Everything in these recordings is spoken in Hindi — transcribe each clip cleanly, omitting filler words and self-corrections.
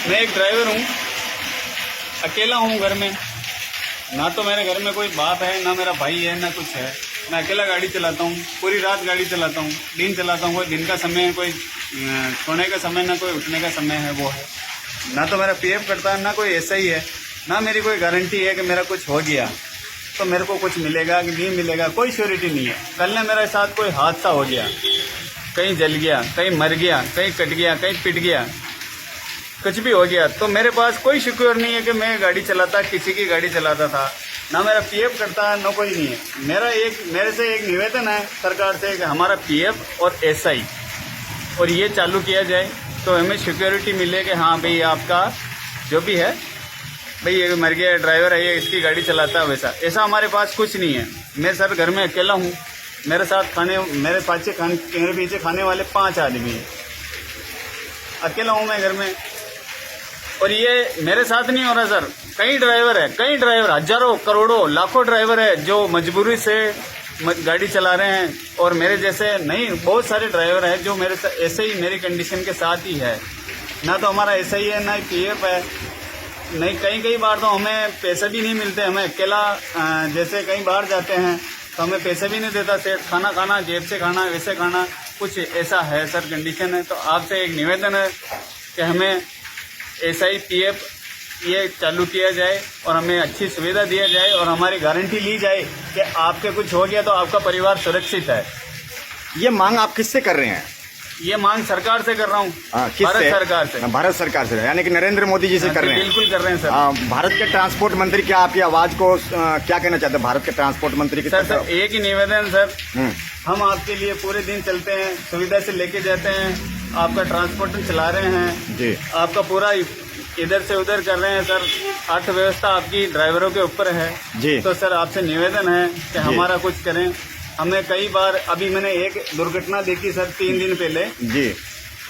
मैं एक ड्राइवर हूँ, अकेला हूँ घर में। ना तो मेरे घर में कोई बाप है, ना मेरा भाई है, ना कुछ है। मैं अकेला गाड़ी चलाता हूँ, पूरी रात गाड़ी चलाता हूँ, दिन चलाता हूँ। कोई दिन का समय है, कोई सोने का समय, ना कोई उठने का समय है वो है। ना तो मेरा पीएफ कटता है, ना कोई ऐसा ही है, ना मेरी कोई गारंटी है कि मेरा कुछ हो गया तो मेरे को कुछ मिलेगा कि नहीं मिलेगा, कोई श्योरिटी नहीं है। कल ने मेरे साथ कोई हादसा हो गया, कहीं जल गया, कहीं मर गया, कहीं कट गया, कहीं पिट गया, कुछ भी हो गया तो मेरे पास कोई सिक्योर नहीं है कि मैं गाड़ी चलाता, किसी की गाड़ी चलाता था। ना मेरा पीएफ कटता है, ना कोई नहीं है। मेरे से एक निवेदन है सरकार से कि हमारा पीएफ और एसआई और ये चालू किया जाए तो हमें सिक्योरिटी मिले कि हाँ भाई आपका जो भी है, भाई ये मर गया ड्राइवर है, ये इसकी गाड़ी चलाता है, वैसा ऐसा हमारे पास कुछ नहीं है। मैं सर घर में अकेला हूँ, मेरे साथ मेरे पीछे खाने वाले 5 आदमी हैं। अकेला हूँ मैं घर में, और ये मेरे साथ नहीं हो रहा सर। कई ड्राइवर हजारों करोड़ों लाखों ड्राइवर है जो मजबूरी से गाड़ी चला रहे हैं, और मेरे जैसे नहीं बहुत सारे ड्राइवर हैं जो मेरे ऐसे ही मेरी कंडीशन के साथ ही है। ना तो हमारा ऐसा ही है, ना पीएफ है, नहीं कई बार तो हमें पैसे भी नहीं मिलते। हमें अकेला जैसे कहीं बाहर जाते हैं तो हमें पैसे भी नहीं देता सेठ, खाना जेब से खाना, वैसे खाना, कुछ ऐसा है सर कंडीशन है। तो आपसे एक निवेदन है कि हमें एसआई पीएफ ये चालू किया जाए और हमें अच्छी सुविधा दिया जाए और हमारी गारंटी ली जाए कि आपके कुछ हो गया तो आपका परिवार सुरक्षित है। ये मांग आप किससे कर रहे हैं? ये मांग सरकार से कर रहा हूँ, भारत सरकार से। भारत सरकार से, यानी कि नरेंद्र मोदी जी से कर रहे हैं? बिल्कुल कर रहे हैं सर। भारत के ट्रांसपोर्ट मंत्री, क्या आपकी आवाज को क्या कहना चाहते हैं भारत के ट्रांसपोर्ट मंत्री की? सर एक ही निवेदन सर, हम आपके लिए पूरे दिन चलते हैं, सुविधा से लेके जाते हैं, आपका ट्रांसपोर्ट चला रहे हैं जी, आपका पूरा इधर से उधर कर रहे हैं सर। अर्थव्यवस्था आपकी ड्राइवरों के ऊपर है जी। तो सर आपसे निवेदन है कि हमारा कुछ करें। हमें कई बार, अभी मैंने एक दुर्घटना देखी सर 3 दिन पहले जी,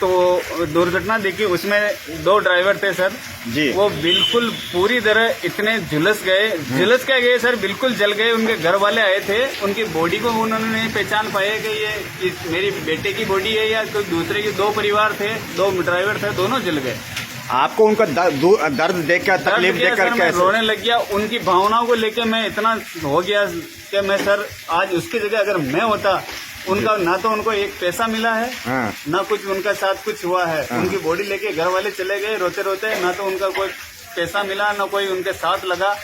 तो दुर्घटना देखी, उसमें 2 ड्राइवर थे सर जी। वो बिल्कुल पूरी तरह इतने झुलस गए सर, बिल्कुल जल गए। उनके घर वाले आए थे, उनकी बॉडी को उन्होंने नहीं पहचान पाए कि ये मेरी बेटे की बॉडी है या कोई दूसरे की। 2 परिवार थे, 2 ड्राइवर थे, दोनों जल गए। आपको उनका दर्द देखकर, तकलीफ देखकर मैं रोने लग गया। उनकी भावनाओं को लेकर मैं इतना हो गया कि मैं सर आज उसकी जगह अगर मैं होता, उनका ना तो उनको एक पैसा मिला है, ना कुछ उनका साथ कुछ हुआ है। उनकी बॉडी लेके घर वाले चले गए रोते रोते, ना तो उनका कोई पैसा मिला, ना कोई उनके साथ लगा,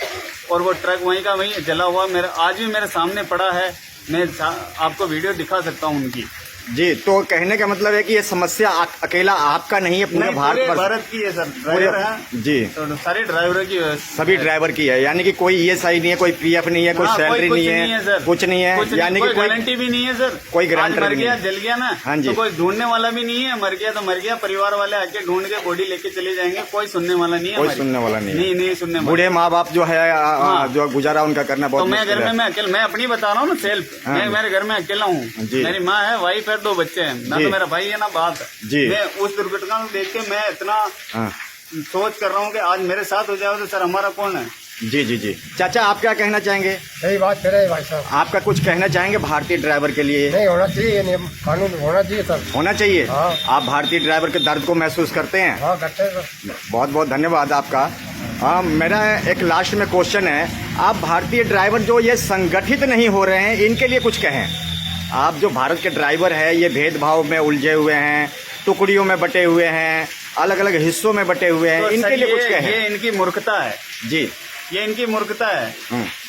और वो ट्रक वहीं का वहीं जला हुआ मेरा आज भी मेरे सामने पड़ा है। मैं आपको वीडियो दिखा सकता हूँ उनकी। जी, तो कहने का मतलब है कि ये समस्या अकेला आपका नहीं है, पूरे भारत की है सर। ड्राइवर है जी, तो सारे ड्राइवरों की, सभी ड्राइवर की है। यानी कि कोई ईएसआई नहीं है, कोई पीएफ नहीं है, कोई सैलरी नहीं है, कुछ नहीं है, यानी कि कोई गारंटी भी नहीं है सर। कोई गारंटी मर गया, जल गया ना, हाँ जी, तो कोई ढूंढने वाला भी नहीं है। मर गया तो मर गया, परिवार वाले आके ढूंढ के बॉडी लेके चले जाएंगे, कोई सुनने वाला नहीं है। कोई सुनने वाला नहीं सुनने। बूढ़े माँ बाप जो है जो गुजारा उनका करना बहुत मुश्किल है। मैं घर में अकेला, मैं अपनी बता रहा हूँ ना, सेल्फ, मैं मेरे घर में अकेला हूँ। मेरी माँ है, वाइफ है, 2 बच्चे हैं, ना तो मेरा भाई है ना बाप है। मैं उस दुर्घटना को देख के मैं इतना सोच कर रहा हूँ कि आज मेरे साथ हो जाए तो सर हमारा कौन है। जी जी जी। चाचा, आप क्या कहना चाहेंगे? सही बात करे भाई साहब। आपका कुछ कहना चाहेंगे भारतीय ड्राइवर के लिए? नहीं, होना चाहिए, नियम कानून होना चाहिए सर, होना चाहिए। आप भारतीय ड्राइवर के दर्द को महसूस करते हैं? हाँ, करते हैं सर। बहुत बहुत धन्यवाद आपका। मेरा एक लास्ट में क्वेश्चन है, आप भारतीय ड्राइवर जो ये संगठित नहीं हो रहे हैं, इनके लिए कुछ कहें। आप जो भारत के ड्राइवर हैं, ये भेदभाव में उलझे हुए हैं, टुकड़ियों में बटे हुए हैं, अलग अलग हिस्सों में बटे हुए हैं, तो इनके लिए कुछ कहें। ये इनकी मूर्खता है जी, ये इनकी मूर्खता है।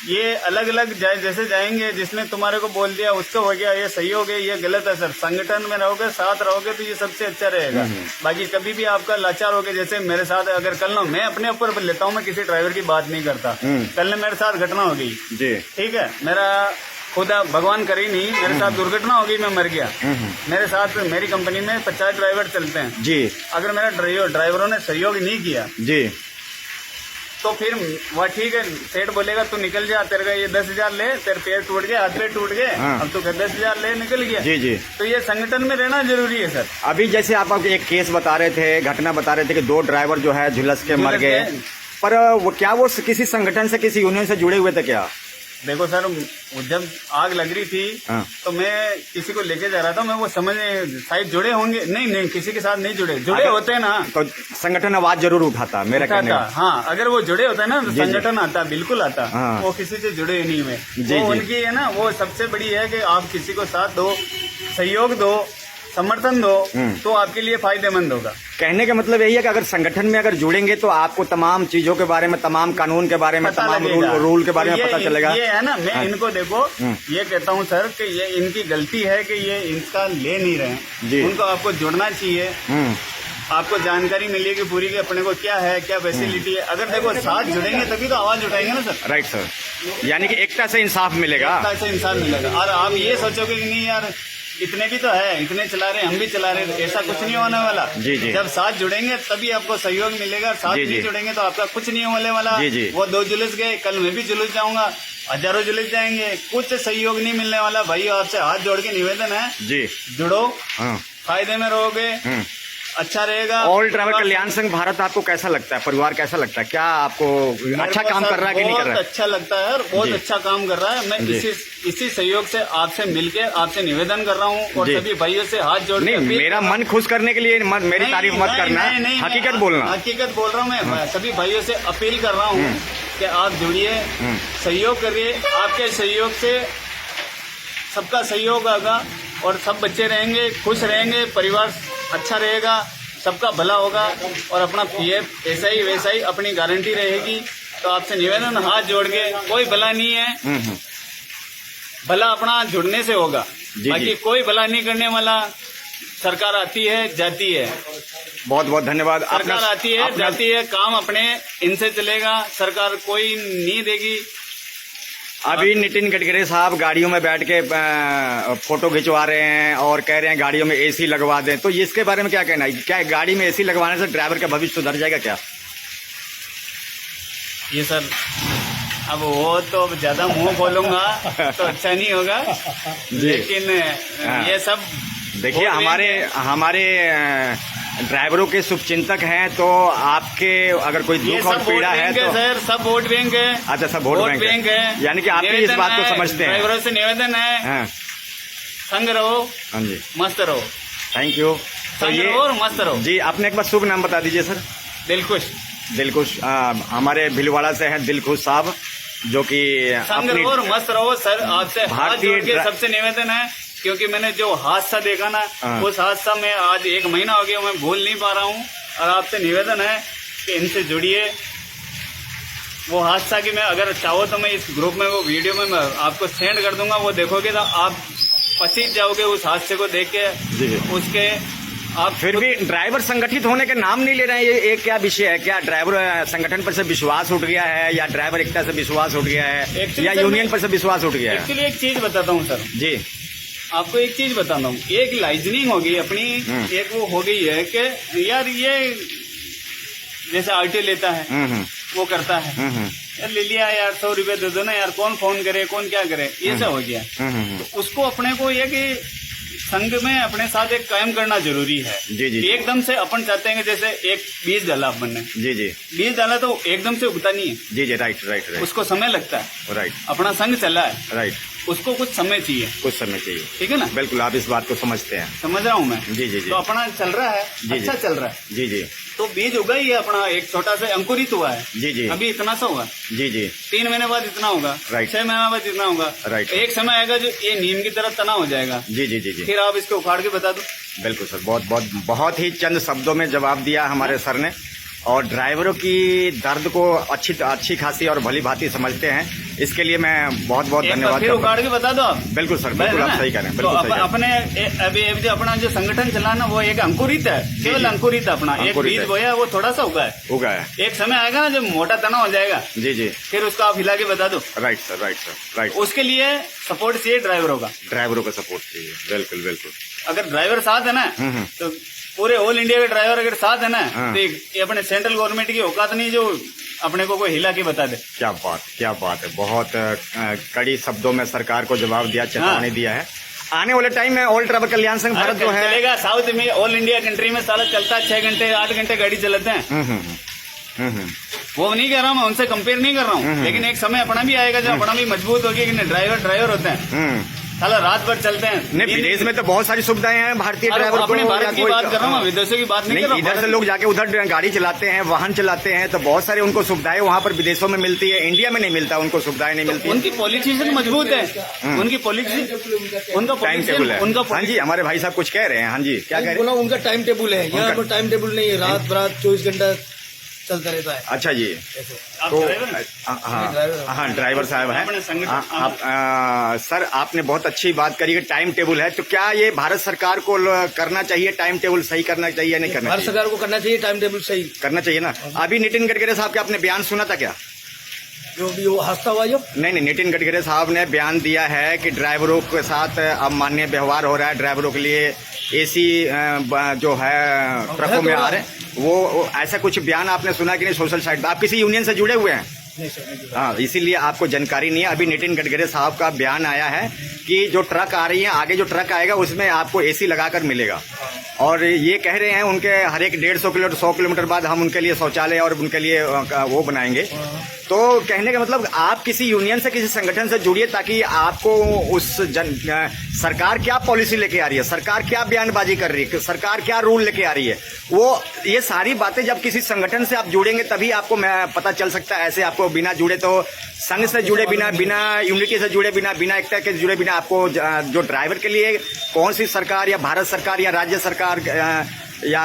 ये अलग अलग जैसे जाएंगे, जिसने तुम्हारे को बोल दिया उसका हो गया, ये सही हो गया, ये गलत है सर। संगठन में रहोगे, साथ रहोगे तो ये सबसे अच्छा रहेगा। बाकी कभी भी आपका लाचार हो गया, जैसे मेरे साथ अगर कल ना, मैं अपने ऊपर लेता हूँ, मैं किसी ड्राइवर की बात नहीं करता। कल ने मेरे साथ घटना हो गई जी, ठीक है, मेरा खुदा भगवान करे नहीं, मेरे साथ दुर्घटना हो गई, मैं मर गया। मेरे साथ मेरी कंपनी में 50 ड्राइवर चलते हैं जी। अगर मेरा ड्राइवरों ने सहयोग नहीं किया जी, तो फिर वह ठीक है, सेठ बोलेगा तू निकल जा, तेरे का ये 10,000 ले, तेरे पैर टूट गए, हाथ पैर टूट गए, अब तू 10,000 ले, निकल गया जी जी। तो ये संगठन में रहना जरूरी है सर। अभी जैसे आप एक केस बता रहे थे, घटना बता रहे थे कि 2 ड्राइवर जो है झुलस के मर गए, पर वो क्या वो किसी संगठन से, किसी यूनियन से जुड़े हुए थे क्या? देखो सर, जब आग लग रही थी तो मैं किसी को लेके जा रहा था, मैं वो समझने शायद जुड़े होंगे, नहीं किसी के साथ नहीं जुड़े होते ना तो संगठन आवाज जरूर उठाता, मेरा कहने का। हाँ, अगर वो जुड़े होते ना तो संगठन आता, बिल्कुल आता। वो किसी से जुड़े नहीं हुए, वो उनकी है ना, वो सबसे बड़ी है कि आप किसी को साथ दो, सहयोग दो, समर्थन दो, तो आपके लिए फायदेमंद होगा। कहने का मतलब यही है कि अगर संगठन में अगर जुड़ेंगे तो आपको तमाम चीजों के बारे में, तमाम कानून के बारे में, तमाम रूल के बारे में पता चलेगा। ये है ना, मैं इनको देखो ये कहता हूँ सर कि ये इनकी गलती है कि ये इनका ले नहीं रहे, उनको आपको जुड़ना चाहिए, आपको जानकारी मिलेगी पूरी कि अपने को क्या है, क्या फैसिलिटी है। अगर देखो साथ जुड़ेंगे तभी तो आवाज उठाएंगे ना सर। राइट सर, यानी कि एकता से इंसाफ मिलेगा, एकता से इंसाफ मिलेगा। और आप ये सोचोगे कि नहीं यार इतने भी तो है, इतने चला रहे, हम भी चला रहे, ऐसा कुछ नहीं होने वाला। जब साथ जुड़ेंगे तभी आपको सहयोग मिलेगा, साथ नहीं जुड़ेंगे तो आपका कुछ नहीं होने वाला। वो 2 जुलूस गए, कल मैं भी जुलूस जाऊंगा, हजारों जुलूस जाएंगे, कुछ सहयोग नहीं मिलने वाला। भाई आपसे हाथ जोड़ के निवेदन है, जुड़ो, फायदे में रहोगे, अच्छा रहेगा। ऑल ट्रैवल कल्याण संघ भारत आपको कैसा लगता है, परिवार कैसा लगता है, क्या आपको अच्छा काम कर रहा है कि नहीं कर रहा है? अच्छा लगता है, बहुत अच्छा काम कर रहा है। मैं इसी सहयोग से आपसे मिलके आपसे निवेदन कर रहा हूँ और सभी भाइयों से हाथ जोड़ के। मेरा मन खुश करने के लिए मेरी तारीफ मत करना, हकीकत बोलना। हकीकत बोल रहा हूँ मैं, सभी भाइयों से अपील कर रहा हूँ कि आप जुड़िए, सहयोग करिए। आपके सहयोग से सबका सहयोग होगा और सब बच्चे रहेंगे, खुश रहेंगे, परिवार अच्छा रहेगा, सबका भला होगा और अपना पीएफ ऐसा ही वैसा ही अपनी गारंटी रहेगी। तो आपसे निवेदन, हाथ जोड़ के, कोई भला नहीं है, भला अपना जुड़ने से होगा, बाकी कोई भला नहीं करने वाला। सरकार आती है, जाती है। बहुत बहुत धन्यवाद। सरकार आती है, जाती है, काम अपने इनसे चलेगा, सरकार कोई नहीं देगी। अभी नितिन गडकरी साहब गाड़ियों में बैठ के फोटो खिंचवा रहे हैं और कह रहे हैं गाड़ियों में एसी लगवा दें, तो इसके बारे में क्या कहना है? क्या गाड़ी में एसी लगवाने से ड्राइवर का भविष्य सुधर जाएगा क्या? ये सर अब वो तो ज्यादा मुंह खोलूंगा तो अच्छा नहीं होगा, लेकिन ये सब देखिए हमारे ड्राइवरों के शुभचिंतक हैं, तो आपके अगर कोई दुख और पीड़ा है तो सर सब वोट बैंक है। अच्छा, सब वोट बैंक है, यानी कि आप इस बात को समझते हैं। ड्राइवरों से निवेदन है, संग रहो, हाँ जी, मस्त रहो। Thank you. तो ये और मस्त रहो जी। आपने एक बार शुभ नाम बता दीजिए सर। दिलखुश हमारे भिलवाड़ा से हैं दिलखुश साहब, जो कि संग रहो और मस्त रहो। सर आपसे हाथ जोड़ के सबसे निवेदन है, क्योंकि मैंने जो हादसा देखा ना, उस हादसा में आज 1 महीना हो गया, मैं भूल नहीं पा रहा हूँ। और आपसे निवेदन है कि इनसे जुड़िए। वो हादसा की मैं अगर चाहो तो मैं इस ग्रुप में वो वीडियो में मैं आपको सेंड कर दूंगा, वो देखोगे तो आप पसीज जाओगे उस हादसे को देख के। उसके आप फिर भी ड्राइवर संगठित होने के नाम नहीं ले रहे हैं, ये एक क्या विषय है? क्या ड्राइवर संगठन पर से विश्वास उठ गया है, या ड्राइवर एकता से विश्वास उठ गया है, या यूनियन पर से विश्वास उठ गया है? एक्चुअली एक चीज बताता हूँ सर जी, आपको एक चीज बताता हूँ। एक लाइजनिंग होगी अपनी, एक वो हो गई है कि यार ये जैसे आरटीओ लेता है, वो करता है, यार ले लिया यार 100 रुपए दे दो ना यार, कौन फोन करे, कौन क्या करे, ये सब हो गया। तो उसको अपने को ये कि संघ में अपने साथ एक कायम करना जरूरी है। जी। एकदम से अपन चाहते हैं कि जैसे एक बीज डाला अपन ने, जी, बीज डाला तो एकदम से उगता नहीं है। जी, राइट। उसको समय लगता है। राइट। अपना संघ चला है, राइट, उसको कुछ समय चाहिए, ठीक है ना? बिल्कुल, आप इस बात को समझते हैं। समझ रहा हूँ मैं। जी। तो अपना चल रहा है, अच्छा चल रहा है। जी। तो बीज उगा ही है अपना, एक छोटा सा अंकुरित हुआ है। जी। अभी इतना सा हुआ। जी। 3 महीने बाद इतना होगा, 6 महीने बाद इतना होगा। राइट। एक समय आएगा जो ये नीम की तरह तना हो जाएगा। जी। फिर आप इसको उखाड़ के बता दो। बिल्कुल सर, बहुत ही चंद शब्दों में जवाब दिया हमारे सर ने, और ड्राइवरों की दर्द को अच्छी खासी और भली भांति समझते हैं। इसके लिए मैं बहुत धन्यवाद। फिर उखाड़ के बता दो आप। बिल्कुल सर, बिल्कुल आप सही कह रहे हैं। तो अपने अभी जो अपना जो संगठन चला ना, वो एक अंकुरित है, केवल अंकुरित अपना एक बीज बोया, वो थोड़ा सा उगा है। एक समय आएगा ना जब मोटा तना हो जाएगा। जी। फिर उसको आप हिला के बता दो। Right sir. उसके लिए सपोर्ट चाहिए ड्राइवरों का सपोर्ट चाहिए। बिल्कुल। अगर ड्राइवर साथ है ना, तो पूरे ऑल इंडिया के ड्राइवर अगर साथ है ना, तो ये अपने सेंट्रल गवर्नमेंट की औकात नहीं जो अपने को कोई हिला के बता दे। क्या बात है। बहुत कड़ी शब्दों में सरकार को जवाब दिया, चेतावनी दिया है। आने वाले टाइम में ऑल ट्रैवल कल्याण संघ भारत जो है चलेगा। साउथ में ऑल इंडिया कंट्री में साला चलता है, 6 घंटे 8 घंटे गाड़ी चलाते हैं। वो नहीं कह रहा हूँ, मैं उनसे कंपेयर नहीं कर रहा हूँ, लेकिन एक समय अपना भी आएगा जब अपना भी मजबूत होगी कि ड्राइवर होते हैं, साला रात भर चलते हैं। नहीं, विदेश में तो बहुत सारी सुविधाएं हैं भारतीय ड्राइवर को। अपने भारत की बात कर रहा हूँ, विदेशों की बात नहीं कर रहा हूँ। इधर से लोग जाके उधर गाड़ी चलाते हैं, वाहन चलाते हैं, तो बहुत सारे उनको सुविधाएं वहाँ पर विदेशों में मिलती है, इंडिया में नहीं मिलता, उनको सुविधाएं नहीं मिलती। उनकी पॉलिटिशियन मजबूत है, उनकी पॉलिसी, उनका टाइम टेबल है। उनका हाँ जी, हमारे भाई साहब कुछ कह रहे हैं। हाँ जी, क्या कह रहे हैं? उनका टाइम टेबल है, यहाँ पर टाइम टेबल नहीं है, रात बरात 24 घंटा चलता रहता है। अच्छा जी, तो हाँ ड्राइवर साहब हैं आप। सर, आपने बहुत अच्छी बात करी कि टाइम टेबल है, तो क्या ये भारत सरकार को करना चाहिए, टाइम टेबल सही करना चाहिए या नहीं करना चाहिए? भारत सरकार को करना चाहिए, टाइम टेबल सही करना चाहिए ना। अभी नितिन गडकरी साहब का आपने बयान सुना था क्या? जो भी वो हादसा हुआ जो नहीं, नितिन गडकरी साहब ने बयान दिया है कि ड्राइवरों के साथ अमान्य व्यवहार हो रहा है, ड्राइवरों के लिए एसी जो है ट्रकों में आ रहे हैं, वो ऐसा कुछ बयान आपने सुना कि नहीं सोशल साइट पर? आप किसी यूनियन से जुड़े हुए हैं? हाँ, इसीलिए आपको जानकारी नहीं है। अभी नितिन गडकरी साहब का बयान आया है कि जो ट्रक आ रही है, आगे जो ट्रक आएगा उसमें आपको एसी लगाकर मिलेगा, और ये कह रहे हैं उनके हर एक 150 किलोमीटर 100 किलोमीटर बाद हम उनके लिए शौचालय और उनके लिए वो बनाएंगे। तो कहने का मतलब आप किसी यूनियन से, किसी संगठन से जुड़िए, ताकि आपको उस सरकार क्या पॉलिसी लेके आ रही है, सरकार क्या बयानबाजी कर रही है, सरकार क्या रूल लेके आ रही है, वो ये सारी बातें जब किसी संगठन से आप जुड़ेंगे तभी आपको पता चल सकता है। ऐसे आपको बिना जुड़े, तो संघ से जुड़े बिना यूनिटी से जुड़े बिना एकता के जुड़े बिना आपको जो ड्राइवर के लिए कौन सी सरकार या भारत सरकार या राज्य सरकार या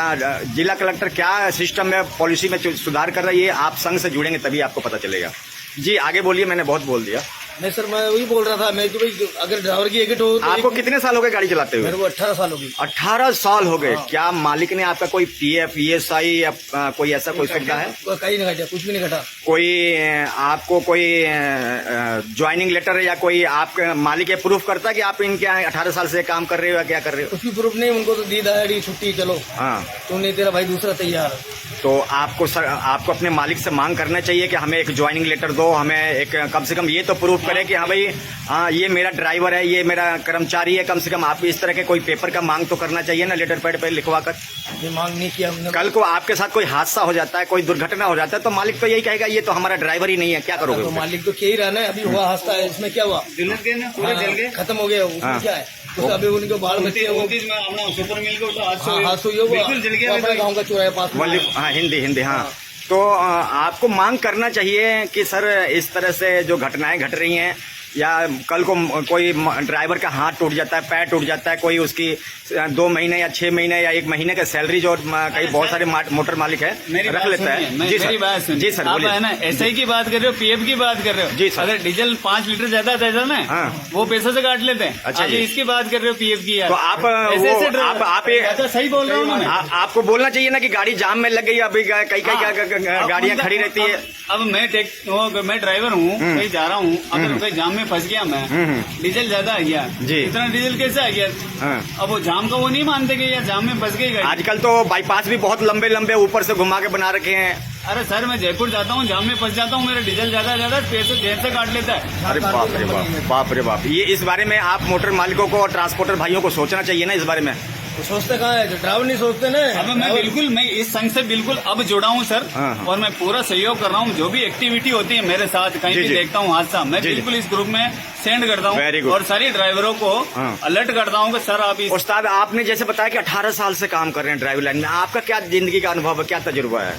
जिला कलेक्टर क्या सिस्टम में, पॉलिसी में सुधार कर रही है, आप संघ से जुड़ेंगे तभी आपको पता चलेगा। जी आगे बोलिए, मैंने बहुत बोल दिया। नहीं सर, मैं वही बोल रहा था, मैं तो भाई अगर ड्राइवर की एग्जिट हो तो आपको कितने साल हो गए गाड़ी चलाते हुए? मेरे को 18 साल हो गई। 18 साल हो गए। क्या मालिक ने आपका कोई पीएफ, ईएसआई या कोई ऐसा कोई सुविधा है? कहीं नहीं घटा, कुछ भी नहीं घटा। कोई आपको कोई ज्वाइनिंग लेटर या कोई आपका मालिक प्रूफ करता है कि आप इनके 18 साल से काम कर रहे हो या क्या कर रहे हो? कुछ भी प्रूफ नहीं, उनको तो दी दाड़ी छुट्टी, चलो हाँ तो नहीं तेरा भाई दूसरा तैयार। तो आपको अपने मालिक से मांग करना चाहिए कि हमें एक ज्वाइनिंग लेटर दो, हमें एक कम से कम ये तो प्रूफ करे कि हाँ भाई, हाँ ये मेरा ड्राइवर है, ये मेरा कर्मचारी है। कम से कम आप इस तरह के कोई पेपर का मांग तो करना चाहिए ना, लेटर पैड पे लिखवा कर। ये मांग नहीं किया हमने। कल को आपके साथ कोई हादसा हो जाता है, कोई दुर्घटना हो जाता है, तो मालिक तो यही कहेगा ये तो हमारा ड्राइवर ही नहीं है, क्या करोगे? तो मालिक तो क्या ही रहना है। अभी हुआ हादसा है, इसमें क्या हुआ? जल गए, खत्म हो गया, उसमें क्या है? तो अभी उनके बाल बच्चे सुपर मिल गए, हादसा हुआ गाँव का चौराहे पास। हाँ, हिंदी हाँ। तो आपको मांग करना चाहिए कि सर इस तरह से जो घटनाएं घट रही हैं, या कल को कोई ड्राइवर का हाथ टूट जाता है, पैर टूट जाता है, कोई उसकी 2 महीने या 6 महीने या 1 महीने का सैलरी जो कई बहुत सारे मोटर मालिक है रख लेता है। जी सर, जी सर, आप है ना एसआई की बात कर रहे हो, पीएफ की बात कर रहे हो? जी सर। अगर डीजल 5 लीटर ज्यादा था ना, हाँ। वो पैसे से काट लेते हैं। अच्छा, इसकी बात कर रहे हो पीएफ की, यार। तो आप सही बोल रहा हूँ। आपको बोलना चाहिए ना कि गाड़ी जाम में लग गई, अभी कई गाड़ियाँ खड़ी रहती है। अब मैं ड्राइवर हूँ, कहीं जा रहा हूँ, अगर कहीं जाम में फंस गया मैं, डीजल ज्यादा आ गया, इतना डीजल कैसे आ गया? अब वो जाम का वो नहीं मानते कि यार जाम में फंस गई गाड़ी। आजकल तो बाईपास भी बहुत लंबे ऊपर से घुमा के बना रखे हैं। अरे सर, मैं जयपुर जाता हूँ, जाम में फंस जाता हूँ, मेरा डीजल ज्यादा पैसे देर से काट लेता है। अरे बाप रे बाप, बाप रे बाप। ये इस बारे में आप मोटर मालिकों को और ट्रांसपोर्टर भाइयों को सोचना चाहिए ना इस बारे में। तो सोचते कहाँ है, ड्राइवर नहीं सोचते ना। अब मैं इस संघ से बिल्कुल अब जुड़ा हूँ सर, और मैं पूरा सहयोग कर रहा हूँ। जो भी एक्टिविटी होती है मेरे साथ, कहीं भी देखता हूँ हादसा, मैं बिल्कुल इस ग्रुप में सेंड करता हूँ और सारे ड्राइवरों को अलर्ट करता हूँ कि सर आप उस्ताद, आपने जैसे बताया कि 18 साल से काम कर रहे हैं ड्राइवर लाइन में, आपका क्या जिंदगी का अनुभव है, क्या तजुर्बा है?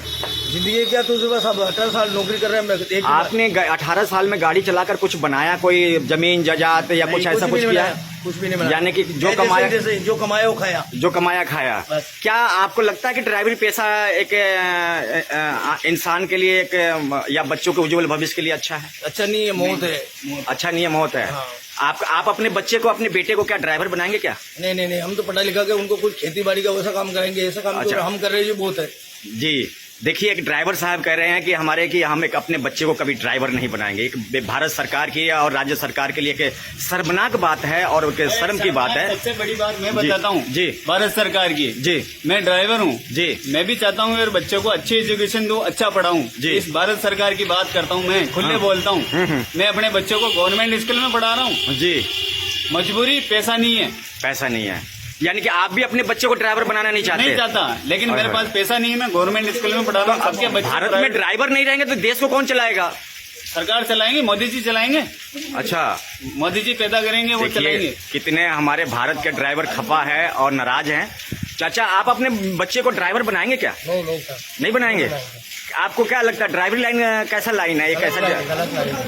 जिंदगी क्या तजुर्बा? सब 18 साल नौकरी कर रहे हैं। आपने 18 साल में गाड़ी चलाकर कुछ बनाया, कोई जमीन जायदाद या कुछ ऐसा कुछ किया? कुछ भी नहीं, यानी कि जो कमाया वो खाया, जो कमाया खाया। क्या आपको लगता है कि ड्राइवरी पेशा एक इंसान के लिए एक या बच्चों के उज्जवल भविष्य के लिए अच्छा है? अच्छा नहीं है, मौत है। अच्छा नहीं है, मौत है। हाँ। आप अपने बच्चे को, अपने बेटे को क्या ड्राइवर बनाएंगे क्या? नहीं, हम तो पढ़ा लिखा के उनको कुछ खेती बाड़ी का वैसा काम करेंगे, ऐसा काम तो हम कर रहे हैं, बहुत है। जी देखिए, एक ड्राइवर साहब कह रहे हैं कि हम एक अपने बच्चे को कभी ड्राइवर नहीं बनाएंगे। एक भारत सरकार की और राज्य सरकार के लिए एक शर्मनाक बात है और शर्म की बात है। सबसे बड़ी बात मैं बताता हूँ जी, भारत सरकार की। जी, मैं ड्राइवर हूँ जी, मैं भी चाहता हूँ मेरे बच्चों को अच्छी एजुकेशन दूँ, अच्छा पढ़ाऊँ। इस भारत सरकार की बात करता हूँ, मैं खुले बोलता हूँ। मैं अपने बच्चों को गवर्नमेंट स्कूल में पढ़ा रहा हूँ जी। मजबूरी, पैसा नहीं है, पैसा नहीं है। यानी कि आप भी अपने बच्चे को ड्राइवर बनाना नहीं चाहते? नहीं चाहता, लेकिन मेरे पास पैसा नहीं है। मैं गवर्नमेंट स्कूल में पढ़ा रहा हूँ। सबके बच्चे भारत में ड्राइवर नहीं रहेंगे तो देश को कौन चलाएगा? सरकार चलाएंगे, मोदी जी चलाएंगे। अच्छा, मोदी जी पैदा करेंगे, वो चलाएंगे। कितने हमारे भारत के ड्राइवर खफा है और नाराज हैं। चाचा, आप अपने बच्चे को ड्राइवर बनाएंगे क्या? नहीं सर, नहीं बनाएंगे। आपको क्या लगता है ड्राइवरी लाइन कैसा लाइन है ये? कैसा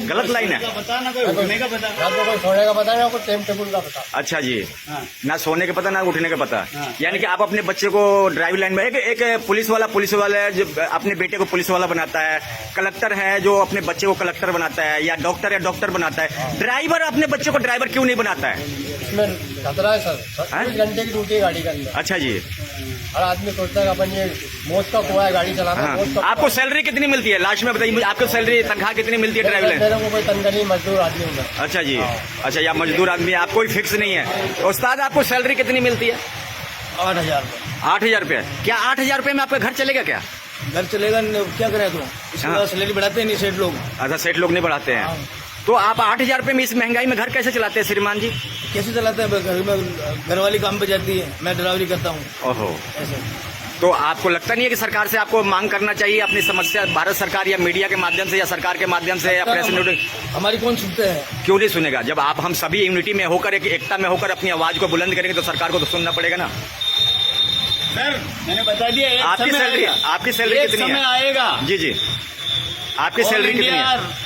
गलत लाइन है? पता ना कोई उठने का पता, कोई सोने का पता, ना कोई टाइम टेबल का पता। अच्छा जी। हाँ। ना सोने का पता ना उठने का पता। हाँ। यानी कि आप अपने बच्चे को ड्राइवरी लाइन में एक पुलिस वाला जो अपने बेटे को पुलिस वाला बनाता है, कलेक्टर है जो अपने बच्चे को कलेक्टर बनाता है, या डॉक्टर बनाता है, ड्राइवर अपने बच्चे को ड्राइवर क्यों नहीं बनाता है? इसमें खतरा है सर, 24 घंटे की ड्यूटी है गाड़ी के अंदर। अच्छा जी। हर आदमी सोचता है अपन ये मौत का कुआ है गाड़ी चलाना। हाँ। आपको सैलरी कितनी मिलती है लास्ट में बताइए? आपको सैलरी तनख्वाह कितनी मिलती है ड्राइवर? मेरे को कोई तनख्वाह नहीं, मजदूर आदमी हूँ। अच्छा जी। अच्छा, या मजदूर आदमी, आप कोई फिक्स नहीं है। उस्ताद, आपको सैलरी कितनी मिलती है? 8,000 8,000 रुपये। क्या 8,000 रुपये में आपका घर चलेगा क्या? घर चलेगा, क्या करें तो इसका सैलरी बढ़ाते नहीं सेठ लोग। अच्छा, सेठ लोग नहीं बढ़ाते हैं। तो आप 8,000 रुपये में इस महंगाई में घर कैसे चलाते हैं श्रीमान जी? कैसे चलाते हैं? घर में घरवाली काम पे जाती है, मैं ड्राइवरी करता हूँ। ओहो। ऐसे तो आपको लगता नहीं है कि सरकार से आपको मांग करना चाहिए अपनी समस्या, भारत सरकार या मीडिया के माध्यम से या सरकार के माध्यम से या प्रेस मीडिया? हमारी कौन सुनते हैं? क्यों नहीं सुनेगा? जब हम सभी यूनिटी में होकर, एक एकता में होकर अपनी आवाज को बुलंद करेंगे तो सरकार को तो सुनना पड़ेगा ना। सर, मैंने बता दिया, आपकी सैलरी कितनी है? समय आएगा। जी। आपकी सैलरी कितनी है?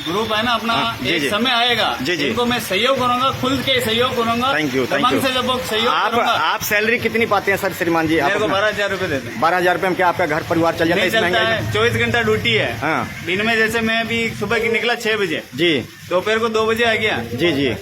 ग्रुप है ना अपना, एक समय आएगा। जी। इनको मैं सहयोग करूंगा, खुल के सहयोग करूंगा। Thank you. से जब सहयोग करूंगा। आप सैलरी कितनी पाते हैं सर श्रीमान जी? मेरे को 12,000 रुपए देते हैं। 12,000 रुपये में क्या आपका घर परिवार चल जाता है? 24 घंटा ड्यूटी है। हाँ। दिन में जैसे मैं अभी सुबह की निकला 6 बजे जी, दोपहर को 2 बजे आ गया जी।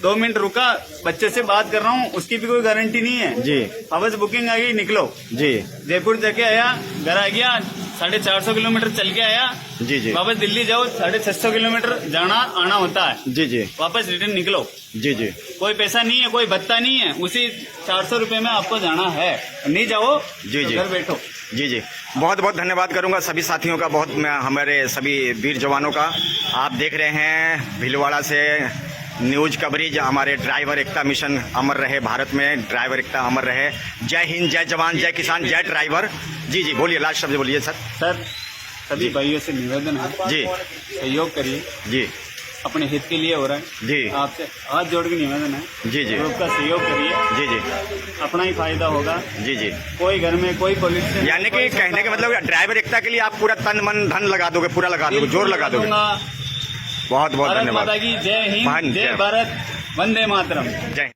2 मिनट रुका, बच्चे से बात कर रहा हूँ, उसकी भी कोई गारंटी नहीं है जी। हवस बुकिंग आ गई, निकलो जी। जयपुर जाके आया, घर आ गया, 450 किलोमीटर चल के आया। जी। वापस दिल्ली जाओ, 650 किलोमीटर जाना आना होता है। जी। वापस रिटर्न निकलो। जी। कोई पैसा नहीं है, कोई भत्ता नहीं है, उसी 400 रुपए में आपको जाना है। नहीं जाओ जी। घर बैठो। जी। बहुत बहुत धन्यवाद करूंगा सभी साथियों का, हमारे सभी वीर जवानों का। आप देख रहे हैं भीलवाड़ा से न्यूज कवरेज। हमारे ड्राइवर एकता मिशन अमर रहे, भारत में ड्राइवर एकता अमर रहे। जय हिंद, जय जवान, जय किसान, जय ड्राइवर। जी। बोलिए, लास्ट शब्द बोलिए सर। सर, सभी भाइयों से निवेदन है जी, सहयोग करिए। जी, अपने हित के लिए हो रहा है। जी, आपसे हाथ जोड़ के निवेदन है। जी। ग्रुप का सहयोग करिए। जी। अपना ही फायदा होगा। जी। कोई घर में कोई पॉलिटिशियन, यानी कि कहने का मतलब ड्राइवर एकता के लिए आप पूरा तन मन धन लगा दोगे, पूरा लगा दोगे, जोर लगा दोगे। बहुत बहुत धन्यवाद। भारत माता की जय हिंद, जय भारत, वंदे मातरम। जय।